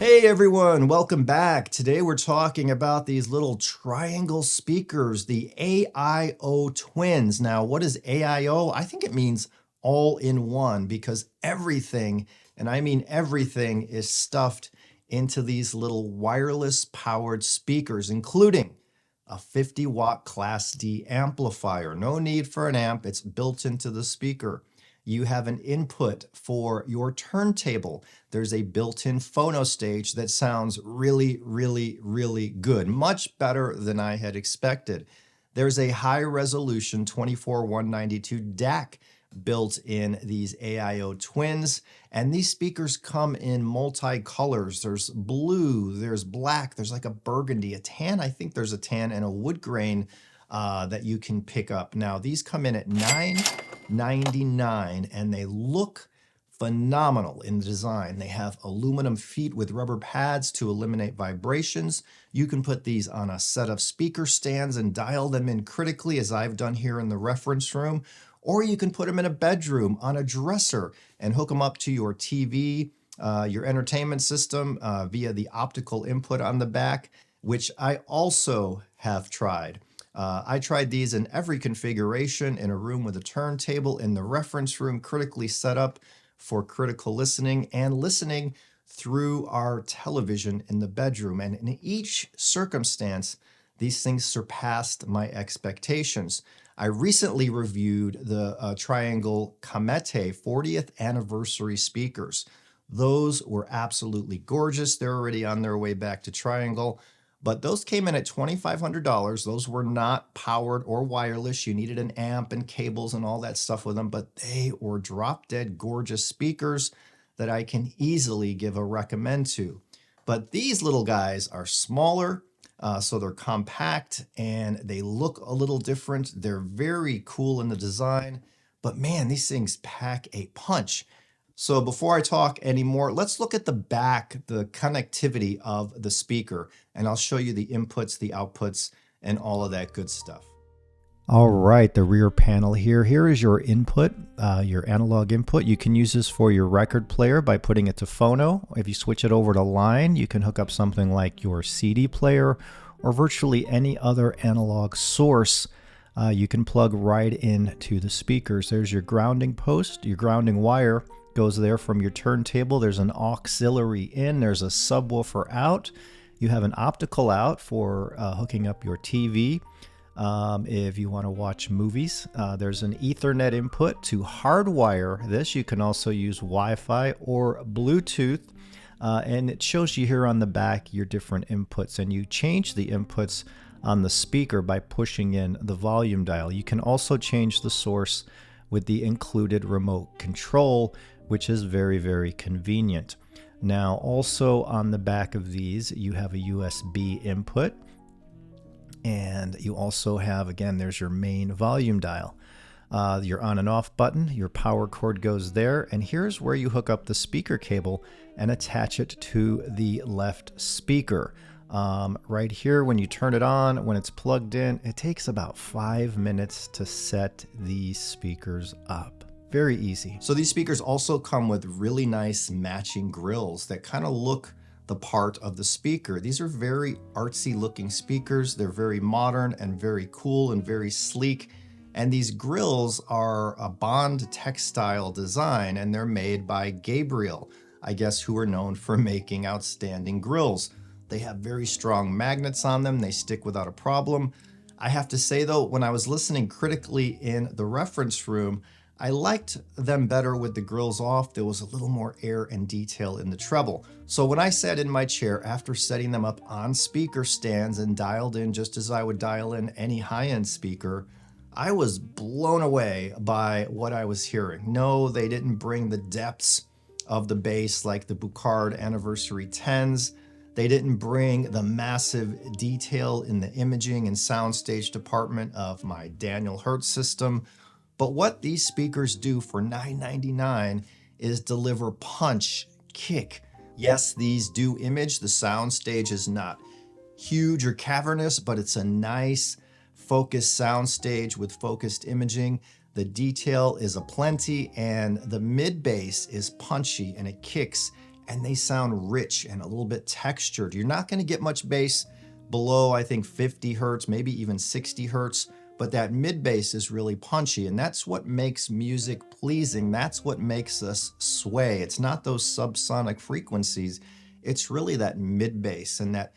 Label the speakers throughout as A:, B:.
A: Hey everyone, welcome back. Today we're talking about these little triangle speakers, the AIO twins. Now, what is AIO? I think it means all in one because everything, and I mean everything, is stuffed into these little wireless powered speakers, including a 50-watt Class D amplifier. No need for an amp, it's built into the speaker. You have an input for your turntable. There's a built-in phono stage that sounds really, really, really good. Much better than I had expected. There's a high-resolution 24192 DAC built in these AIO twins, and these speakers come in multi-colors. There's blue, there's black, there's like a burgundy, a tan, I think there's a tan, and a wood grain that you can pick up. Now, these come in at $9.99 and they look phenomenal in the design. They have aluminum feet with rubber pads to eliminate vibrations. You can put these on a set of speaker stands and dial them in critically, as I've done here in the reference room, or you can put them in a bedroom on a dresser and hook them up to your TV, your entertainment system via the optical input on the back, which I also have tried. I tried these in every configuration, in a room with a turntable, in the reference room, critically set up for critical listening, and listening through our television in the bedroom. And in each circumstance, these things surpassed my expectations. I recently reviewed the Triangle Comete 40th anniversary speakers. Those were absolutely gorgeous. They're already on their way back to Triangle. But those came in at $2,500. Those were not powered or wireless. You needed an amp and cables and all that stuff with them, but they were drop-dead gorgeous speakers that I can easily give a recommend to. But these little guys are smaller, so they're compact and they look a little different. They're very cool in the design, but man, these things pack a punch. So before I talk anymore, let's look at the back, the connectivity of the speaker, and I'll show you the inputs, the outputs, and all of that good stuff. All right, the rear panel here. Here is your input, your analog input. You can use this for your record player by putting it to phono. If you switch it over to line, you can hook up something like your CD player or virtually any other analog source. You can plug right into the speakers. There's your grounding post, your grounding wire goes there from your turntable. There's an auxiliary in, there's a subwoofer out. You have an optical out for hooking up your TV if you want to watch movies. There's an Ethernet input to hardwire this. You can also use Wi-Fi or Bluetooth. And it shows you here on the back your different inputs, and you change the inputs on the speaker by pushing in the volume dial. You can also change the source with the included remote control, which is very, very convenient. Now, also on the back of these, you have a USB input, and you also have, again, there's your main volume dial. Your on and off button, your power cord goes there, and here's where you hook up the speaker cable and attach it to the left speaker. Right here, when you turn it on, when it's plugged in, it takes about 5 minutes to set these speakers up. Very easy. So these speakers also come with really nice matching grills that kind of look the part of the speaker. These are very artsy looking speakers. They're very modern and very cool and very sleek. And these grills are a Bond textile design, and they're made by Gabriel, I guess, who are known for making outstanding grills. They have very strong magnets on them. They stick without a problem. I have to say though, when I was listening critically in the reference room, I liked them better with the grills off. There was a little more air and detail in the treble. So when I sat in my chair after setting them up on speaker stands and dialed in just as I would dial in any high-end speaker, I was blown away by what I was hearing. No, they didn't bring the depths of the bass like the Bucard Anniversary 10s. They didn't bring the massive detail in the imaging and soundstage department of my Daniel Hertz system. But what these speakers do for $9.99 is deliver punch, kick. Yes, these do image. The soundstage is not huge or cavernous, but it's a nice focused soundstage with focused imaging. The detail is aplenty, and the mid bass is punchy and it kicks and they sound rich and a little bit textured. You're not going to get much bass below, I think, 50 hertz, maybe even 60 hertz, but that mid bass is really punchy, and that's what makes music pleasing. That's what makes us sway. It's not those subsonic frequencies. It's really that mid bass and that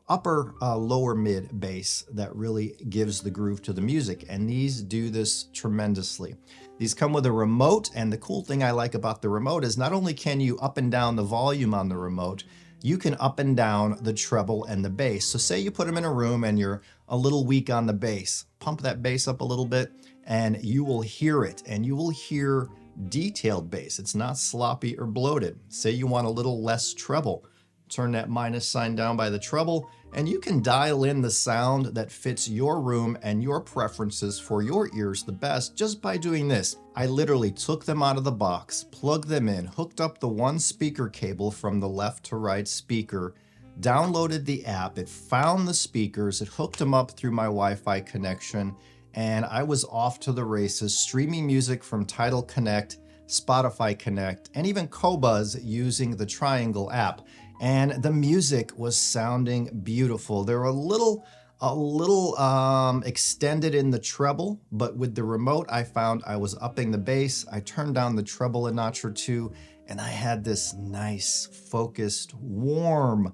A: upper lower mid bass that really gives the groove to the music, and these do this tremendously. These come with a remote, and the cool thing I like about the remote is not only can you up and down the volume on the remote, you can up and down the treble and the bass. So say you put them in a room and you're a little weak on the bass, pump that bass up a little bit and you will hear it, and you will hear detailed bass. It's not sloppy or bloated. Say you want a little less treble, turn that minus sign down by the treble, and you can dial in the sound that fits your room and your preferences for your ears the best just by doing this. I literally took them out of the box, plugged them in, hooked up the one speaker cable from the left to right speaker, downloaded the app, it found the speakers, it hooked them up through my Wi-Fi connection, and I was off to the races, streaming music from Tidal Connect, Spotify Connect, and even Qobuz using the Triangle app. And the music was sounding beautiful. They were a little extended in the treble, but with the remote, I found I was upping the bass. I turned down the treble a notch or two, and I had this nice, focused, warm,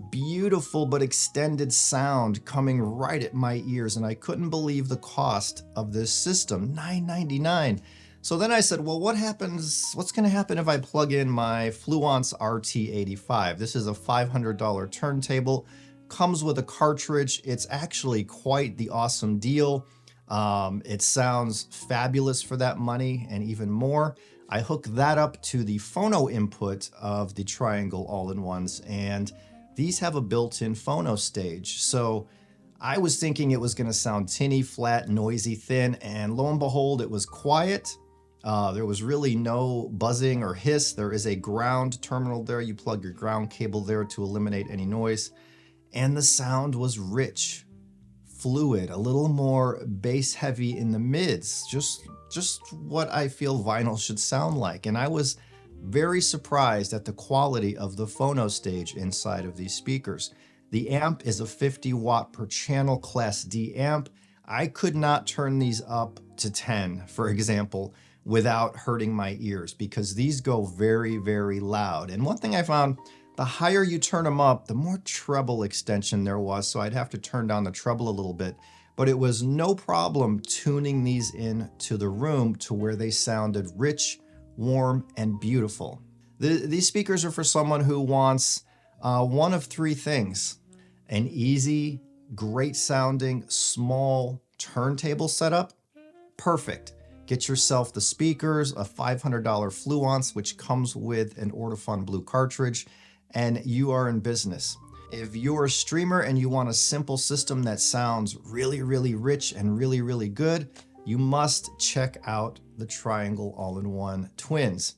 A: beautiful but extended sound coming right at my ears, and I couldn't believe the cost of this system, $9.99. So then I said, well, what's going to happen if I plug in my Fluence RT85? This is a $500 turntable, comes with a cartridge. It's actually quite the awesome deal. It sounds fabulous for that money and even more. I hook that up to the phono input of the Triangle all-in-ones, and these have a built-in phono stage. So I was thinking it was going to sound tinny, flat, noisy, thin, and lo and behold, it was quiet. There was really no buzzing or hiss. There is a ground terminal there. You plug your ground cable there to eliminate any noise. And the sound was rich, fluid, a little more bass heavy in the mids, just what I feel vinyl should sound like. And I was very surprised at the quality of the phono stage inside of these speakers. The amp is a 50 watt per channel Class D amp. I could not turn these up to 10, for example, without hurting my ears, because these go very, very loud. And one thing I found, the higher you turn them up, the more treble extension there was, so I'd have to turn down the treble a little bit. But it was no problem tuning these in to the room to where they sounded rich, warm, and beautiful. These speakers are for someone who wants one of three things: an easy, great sounding, small turntable setup. Perfect. Get yourself the speakers, a $500 Fluence, which comes with an Ortofon Blue cartridge, and you are in business. If you're a streamer and you want a simple system that sounds really, really rich and really, really good, you must check out the Triangle All-in-One Twins.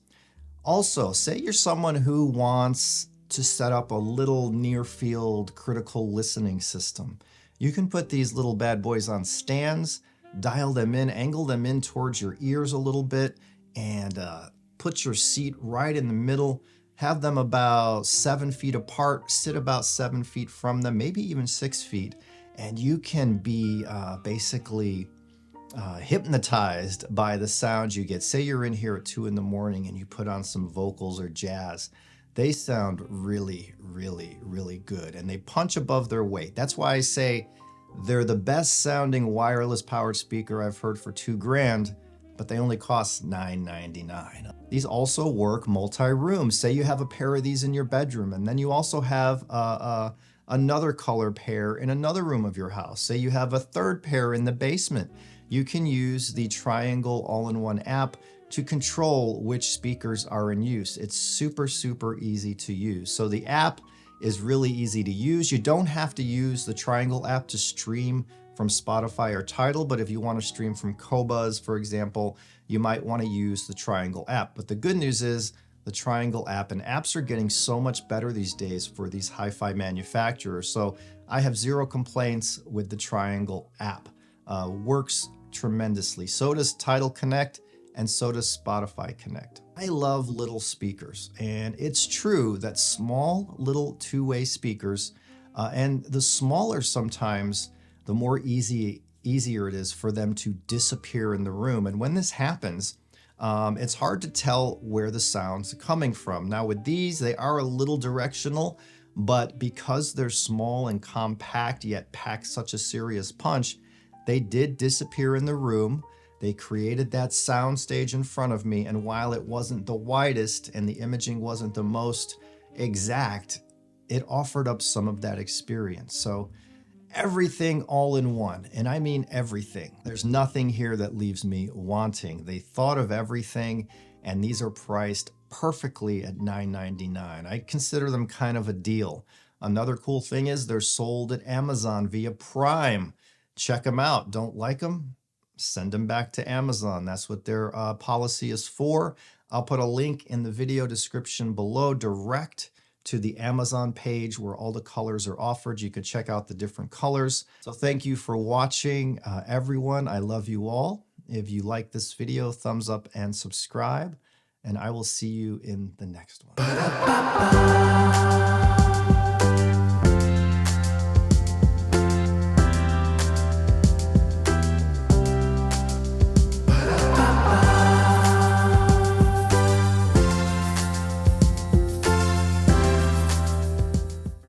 A: Also, say you're someone who wants to set up a little near-field critical listening system. You can put these little bad boys on stands, dial them in, angle them in towards your ears a little bit, and put your seat right in the middle. Have them about 7 feet apart, sit about 7 feet from them, maybe even 6 feet, and you can be basically hypnotized by the sounds you get. Say you're in here at 2 in the morning and you put on some vocals or jazz. They sound really, really, really good, and they punch above their weight. That's why I say they're the best sounding wireless powered speaker I've heard for $2,000, but they only cost $9.99. These also work multi-room. Say you have a pair of these in your bedroom, and then you also have another color pair in another room of your house. Say you have a third pair in the basement. You can use the Triangle All-in-One app to control which speakers are in use. It's super, super easy to use. So the app is really easy to use. You don't have to use the Triangle app to stream from Spotify or Tidal, but if you want to stream from Qobuz, for example, you might want to use the Triangle app. But the good news is the Triangle app, and apps are getting so much better these days for these hi-fi manufacturers. So I have zero complaints with the Triangle app. Works tremendously. So does Tidal Connect, and so does Spotify Connect. I love little speakers, and it's true that small little two-way speakers, and the smaller sometimes, the more easier it is for them to disappear in the room. And when this happens, it's hard to tell where the sound's coming from. Now with these, they are a little directional, but because they're small and compact yet pack such a serious punch, they did disappear in the room. They created that sound stage in front of me, and while it wasn't the widest and the imaging wasn't the most exact, it offered up some of that experience. So everything all in one, and I mean everything. There's nothing here that leaves me wanting. They thought of everything, and these are priced perfectly at $9.99. I consider them kind of a deal. Another cool thing is they're sold at Amazon via Prime. Check them out. Don't like them? Send them back to Amazon. That's what their policy is for. I'll put a link in the video description below direct to the Amazon page where all the colors are offered. You can check out the different colors. So thank you for watching, everyone. I love you all. If you like this video, thumbs up and subscribe, and I will see you in the next one.